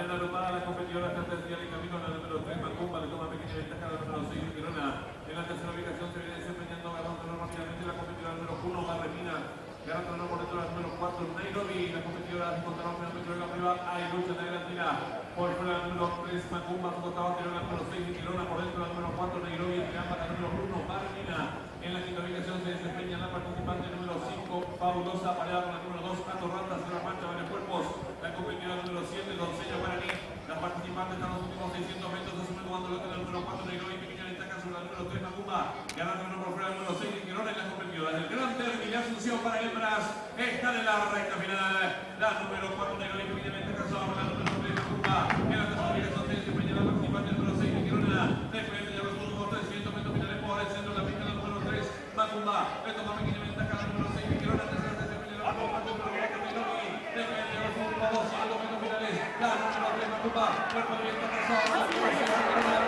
la aromada, la competidora está tercera en camino a la número 3, Macumba, le toma pequeña ventaja a la número 6, Girona. En la tercera ubicación se viene desempeñando, agarrándolo rápidamente la competidora número 1, Barremina. Agarrándolo por dentro la número 4, Nairobi. La competidora de contra un metro de arriba, hay lucha de delantera. Por fuera la número 3, Macumba, su costado anterior la número 6, Girona. Por dentro la número 4, Nairobi. Tiramba la número 1, Barremina. En la quinta ubicación se desempeña la participante número 5, Fabulosa, pareada con la número 2, Atorranda, se la marcha varios cuerpos. La competidora número 7, Doncella Guaraní. La participante está en los últimos 600 metros, asume comando lote la número 4, Nairobi, pequeña ventaja sobre la número 3, Macumba. Ganando por fuera la número 6, Girona, y la competidora del Gran Derby de Asunción para hembras. Está en la recta final. La número 4, Nairobi, pequeña ventaja sobre la número 3, Macumba. En la tercera ubicación se desempeña la participante número 6, Girona. Después de los últimos 300 metros finales por el centro de la pista, la número 3, Macumba. Le toma pequeña ventaja la número 6, Girona. Tercera se desempeña la número 4, Nairobi. Después de los últimos 200 metros finales, la número 3, Macumba. Cuerpo de ventaja sobre la número 6, Girona.